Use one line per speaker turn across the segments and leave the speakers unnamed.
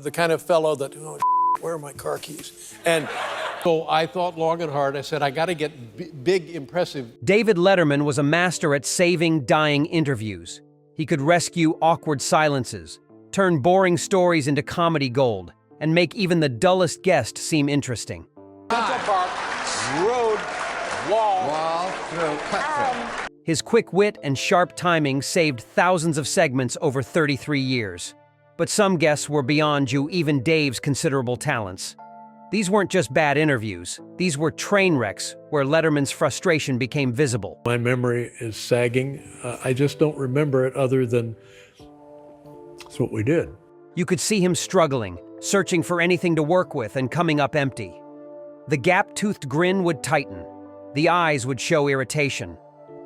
the kind of fellow that, oh, where are my car keys? And so I thought long and hard. I said, I got to get big, impressive.
David Letterman was a master at saving dying interviews. He could rescue awkward silences, turn boring stories into comedy gold, and make even the dullest guest seem interesting.
Central Park, road, wall
through, cut through.
His quick wit and sharp timing saved thousands of segments over 33 years. But some guests were beyond even Dave's considerable talents. These weren't just bad interviews. These were train wrecks where Letterman's frustration became visible.
My memory is sagging. I just don't remember it other than that's what we did.
You could see him struggling, searching for anything to work with and coming up empty. The gap-toothed grin would tighten. The eyes would show irritation.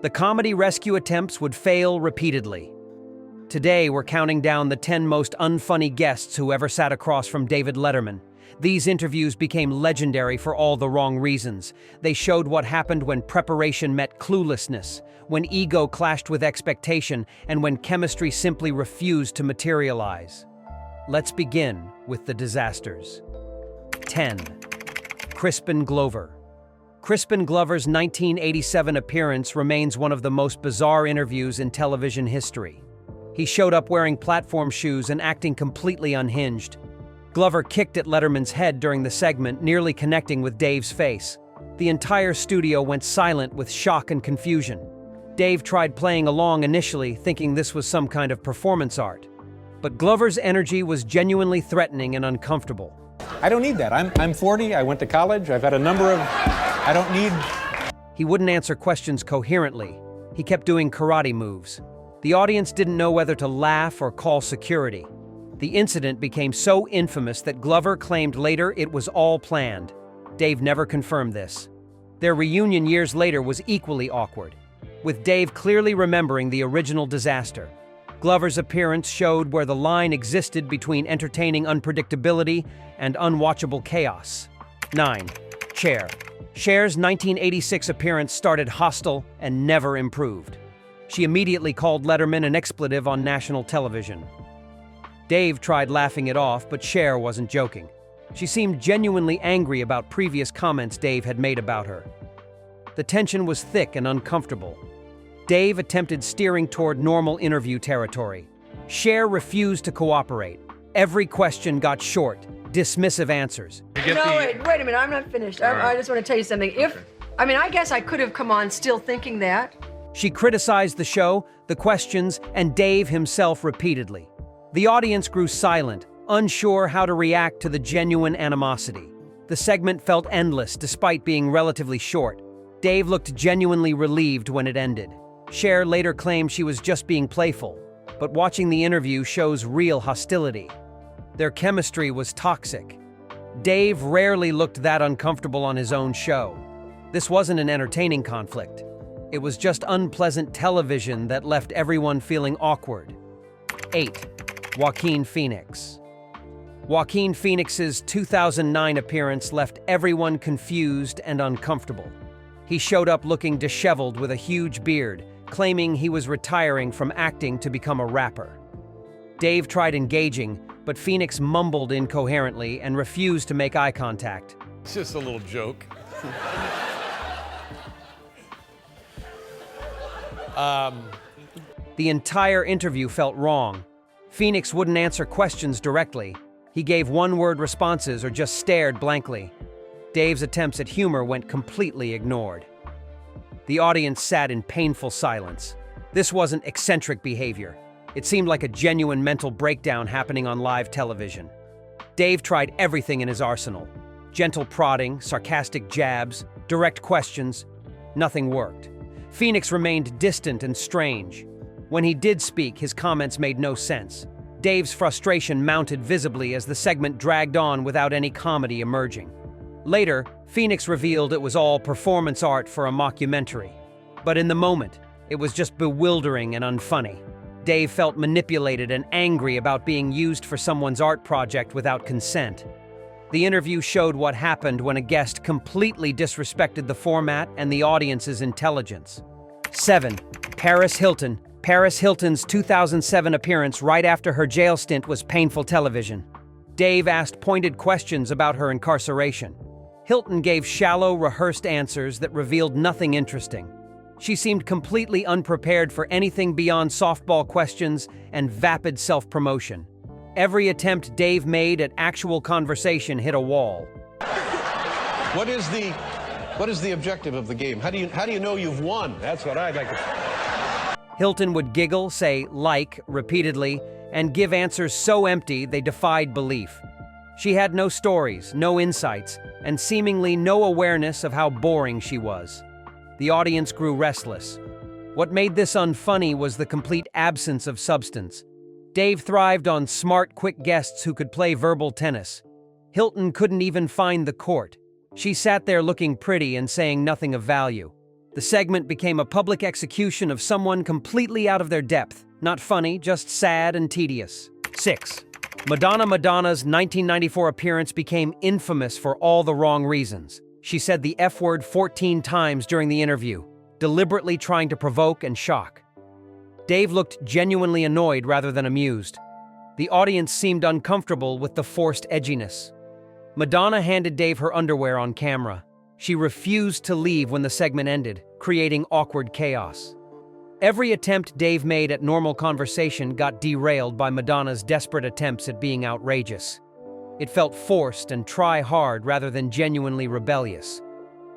The comedy rescue attempts would fail repeatedly. Today, we're counting down the 10 most unfunny guests who ever sat across from David Letterman. These interviews became legendary for all the wrong reasons. They showed what happened when preparation met cluelessness, when ego clashed with expectation, and when chemistry simply refused to materialize. Let's begin with the disasters. 10. Crispin Glover. Crispin Glover's 1987 appearance remains one of the most bizarre interviews in television history. He showed up wearing platform shoes and acting completely unhinged. Glover kicked at Letterman's head during the segment, nearly connecting with Dave's face. The entire studio went silent with shock and confusion. Dave tried playing along initially, thinking this was some kind of performance art. But Glover's energy was genuinely threatening and uncomfortable.
I don't need that. I'm 40, I went to college, I've had a number of... I don't need...
He wouldn't answer questions coherently. He kept doing karate moves. The audience didn't know whether to laugh or call security. The incident became so infamous that Glover claimed later it was all planned. Dave never confirmed this. Their reunion years later was equally awkward, with Dave clearly remembering the original disaster. Glover's appearance showed where the line existed between entertaining unpredictability and unwatchable chaos. 9. Cher. Cher's 1986 appearance started hostile and never improved. She immediately called Letterman an expletive on national television. Dave tried laughing it off, but Cher wasn't joking. She seemed genuinely angry about previous comments Dave had made about her. The tension was thick and uncomfortable. Dave attempted steering toward normal interview territory. Cher refused to cooperate. Every question got short, dismissive answers.
No, wait a minute, I'm not finished. I just want to tell you something. I guess I could have come on still thinking that.
She criticized the show, the questions, and Dave himself repeatedly. The audience grew silent, unsure how to react to the genuine animosity. The segment felt endless despite being relatively short. Dave looked genuinely relieved when it ended. Cher later claimed she was just being playful, but watching the interview shows real hostility. Their chemistry was toxic. Dave rarely looked that uncomfortable on his own show. This wasn't an entertaining conflict. It was just unpleasant television that left everyone feeling awkward. 8. Joaquin Phoenix. Joaquin Phoenix's 2009 appearance left everyone confused and uncomfortable. He showed up looking disheveled with a huge beard, claiming he was retiring from acting to become a rapper. Dave tried engaging, but Phoenix mumbled incoherently and refused to make eye contact.
It's just a little joke.
The entire interview felt wrong. Phoenix wouldn't answer questions directly. He gave one-word responses or just stared blankly. Dave's attempts at humor went completely ignored. The audience sat in painful silence. This wasn't eccentric behavior. It seemed like a genuine mental breakdown happening on live television. Dave tried everything in his arsenal. Gentle prodding, sarcastic jabs, direct questions. Nothing worked. Phoenix remained distant and strange. When he did speak, his comments made no sense. Dave's frustration mounted visibly as the segment dragged on without any comedy emerging. Later, Phoenix revealed it was all performance art for a mockumentary. But in the moment, it was just bewildering and unfunny. Dave felt manipulated and angry about being used for someone's art project without consent. The interview showed what happened when a guest completely disrespected the format and the audience's intelligence. 7. Paris Hilton. Paris Hilton's 2007 appearance right after her jail stint was painful television. Dave asked pointed questions about her incarceration. Hilton gave shallow, rehearsed answers that revealed nothing interesting. She seemed completely unprepared for anything beyond softball questions and vapid self-promotion. Every attempt Dave made at actual conversation hit a wall.
What is the objective of the game? How do you know you've won? That's what I'd like to.
Hilton would giggle, say "like" repeatedly, and give answers so empty they defied belief. She had no stories, no insights, and seemingly no awareness of how boring she was. The audience grew restless. What made this unfunny was the complete absence of substance. Dave thrived on smart, quick guests who could play verbal tennis. Hilton couldn't even find the court. She sat there looking pretty and saying nothing of value. The segment became a public execution of someone completely out of their depth. Not funny, just sad and tedious. 6. Madonna's 1994 appearance became infamous for all the wrong reasons. She said the F word 14 times during the interview, deliberately trying to provoke and shock. Dave looked genuinely annoyed rather than amused. The audience seemed uncomfortable with the forced edginess. Madonna handed Dave her underwear on camera. She refused to leave when the segment ended, creating awkward chaos. Every attempt Dave made at normal conversation got derailed by Madonna's desperate attempts at being outrageous. It felt forced and try-hard rather than genuinely rebellious.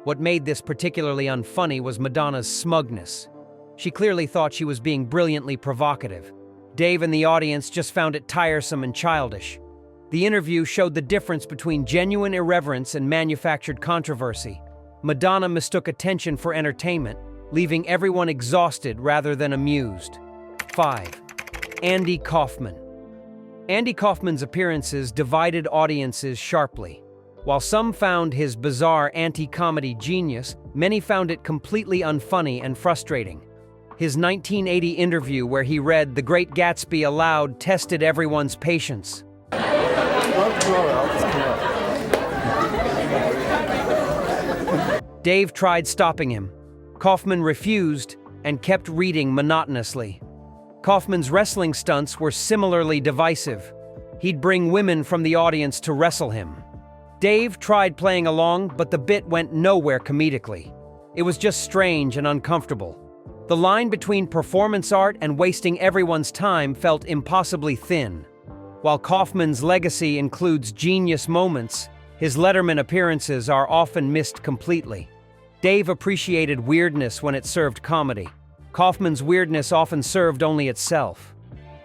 What made this particularly unfunny was Madonna's smugness. She clearly thought she was being brilliantly provocative. Dave and the audience just found it tiresome and childish. The interview showed the difference between genuine irreverence and manufactured controversy. Madonna mistook attention for entertainment, leaving everyone exhausted rather than amused. 5. Andy Kaufman. Andy Kaufman's appearances divided audiences sharply. While some found his bizarre anti-comedy genius, many found it completely unfunny and frustrating. His 1980 interview where he read The Great Gatsby aloud tested everyone's patience. Dave tried stopping him. Kaufman refused and kept reading monotonously. Kaufman's wrestling stunts were similarly divisive. He'd bring women from the audience to wrestle him. Dave tried playing along, but the bit went nowhere comedically. It was just strange and uncomfortable. The line between performance art and wasting everyone's time felt impossibly thin. While Kaufman's legacy includes genius moments, his Letterman appearances are often missed completely. Dave appreciated weirdness when it served comedy. Kaufman's weirdness often served only itself.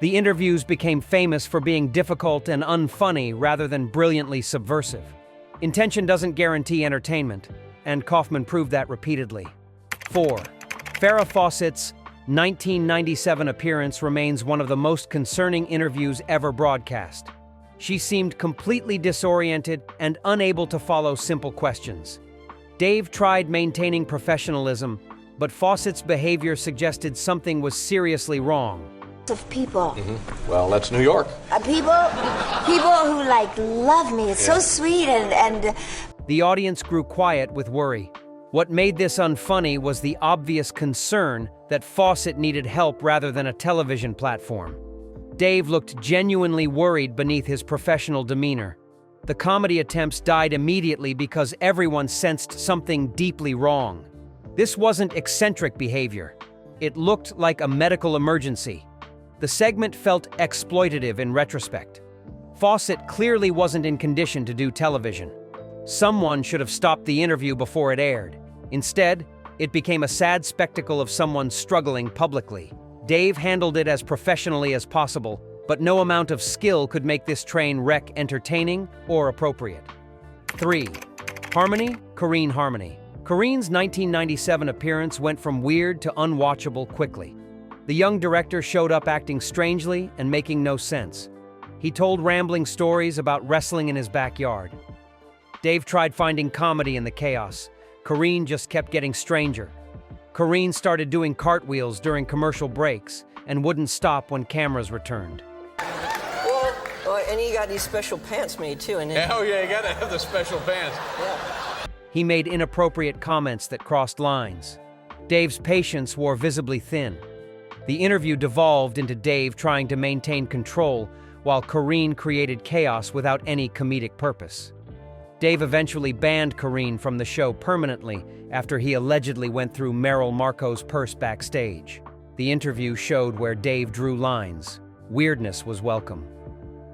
The interviews became famous for being difficult and unfunny rather than brilliantly subversive. Intention doesn't guarantee entertainment, and Kaufman proved that repeatedly. 4. Farrah Fawcett's 1997 appearance remains one of the most concerning interviews ever broadcast. She seemed completely disoriented and unable to follow simple questions. Dave tried maintaining professionalism, but Fawcett's behavior suggested something was seriously wrong.
Of people.
Well, that's New York.
People who love me. It's so sweet and
The audience grew quiet with worry. What made this unfunny was the obvious concern that Fawcett needed help rather than a television platform. Dave looked genuinely worried beneath his professional demeanor. The comedy attempts died immediately because everyone sensed something deeply wrong. This wasn't eccentric behavior. It looked like a medical emergency. The segment felt exploitative in retrospect. Fawcett clearly wasn't in condition to do television. Someone should have stopped the interview before it aired. Instead, it became a sad spectacle of someone struggling publicly. Dave handled it as professionally as possible, but no amount of skill could make this train wreck entertaining or appropriate. 3. Korine Harmony. Korine's 1997 appearance went from weird to unwatchable quickly. The young director showed up acting strangely and making no sense. He told rambling stories about wrestling in his backyard. Dave tried finding comedy in the chaos. Korine just kept getting stranger. Korine started doing cartwheels during commercial breaks and wouldn't stop when cameras returned.
Well, and you got these special pants made too, and
Oh yeah, you gotta have the special pants.
He made inappropriate comments that crossed lines. Dave's patience wore visibly thin. The interview devolved into Dave trying to maintain control while Korine created chaos without any comedic purpose. Dave eventually banned Korine from the show permanently after he allegedly went through Meryl Marco's purse backstage. The interview showed where Dave drew lines. Weirdness was welcome.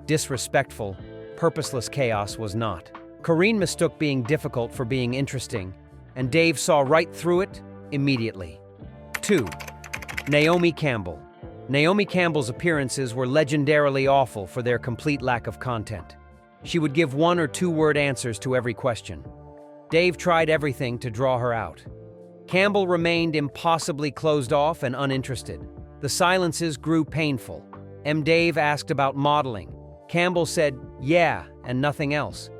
Disrespectful, purposeless chaos was not. Korine mistook being difficult for being interesting, and Dave saw right through it immediately. 2. Naomi Campbell. Naomi Campbell's appearances were legendarily awful for their complete lack of content. She would give 1- or 2-word answers to every question. Dave tried everything to draw her out. Campbell remained impossibly closed off and uninterested. The silences grew painful. Dave asked about modeling. Campbell said, "Yeah," and nothing else.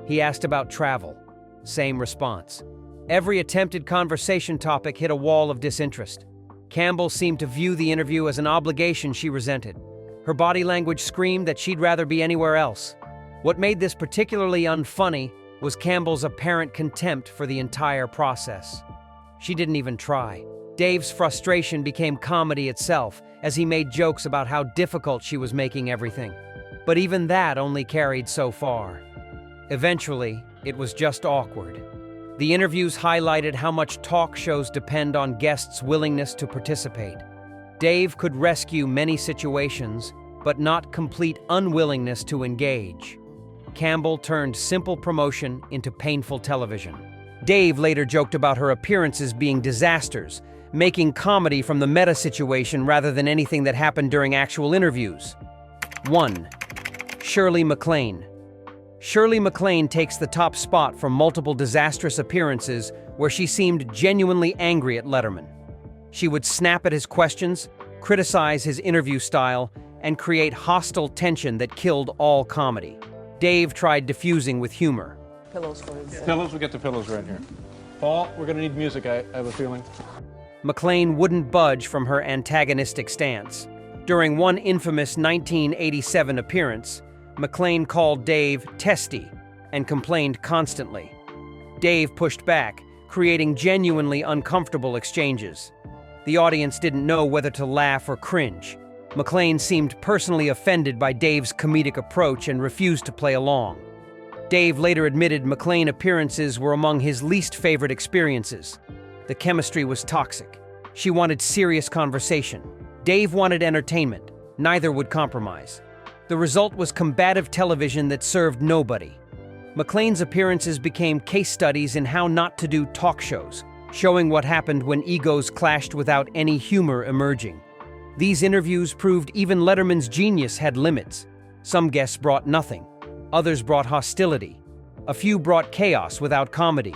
He asked about travel. Same response. Every attempted conversation topic hit a wall of disinterest. Campbell seemed to view the interview as an obligation she resented. Her body language screamed that she'd rather be anywhere else. What made this particularly unfunny was Campbell's apparent contempt for the entire process. She didn't even try. Dave's frustration became comedy itself as he made jokes about how difficult she was making everything. But even that only carried so far. Eventually, it was just awkward. The interviews highlighted how much talk shows depend on guests' willingness to participate. Dave could rescue many situations, but not complete unwillingness to engage. Campbell turned simple promotion into painful television. Dave later joked about her appearances being disasters, making comedy from the meta situation rather than anything that happened during actual interviews. 1. Shirley MacLaine. Shirley MacLaine takes the top spot for multiple disastrous appearances where she seemed genuinely angry at Letterman. She would snap at his questions, criticize his interview style, and create hostile tension that killed all comedy. Dave tried diffusing with humor.
Pillows for him.
Pillows, we get the pillows right here. Paul, we're going to need music, I have a feeling.
MacLaine wouldn't budge from her antagonistic stance. During one infamous 1987 appearance, MacLaine called Dave testy and complained constantly. Dave pushed back, creating genuinely uncomfortable exchanges. The audience didn't know whether to laugh or cringe. MacLaine seemed personally offended by Dave's comedic approach and refused to play along. Dave later admitted MacLaine appearances were among his least favorite experiences. The chemistry was toxic. She wanted serious conversation. Dave wanted entertainment. Neither would compromise. The result was combative television that served nobody. MacLaine's appearances became case studies in how not to do talk shows, showing what happened when egos clashed without any humor emerging. These interviews proved even Letterman's genius had limits. Some guests brought nothing. Others brought hostility. A few brought chaos without comedy.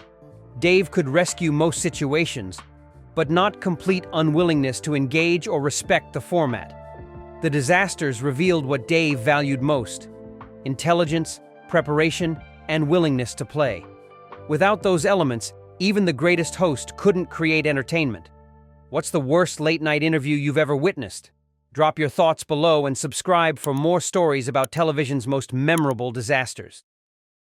Dave could rescue most situations, but not complete unwillingness to engage or respect the format. The disasters revealed what Dave valued most: intelligence, preparation, and willingness to play. Without those elements, even the greatest host couldn't create entertainment. What's the worst late-night interview you've ever witnessed? Drop your thoughts below and subscribe for more stories about television's most memorable disasters.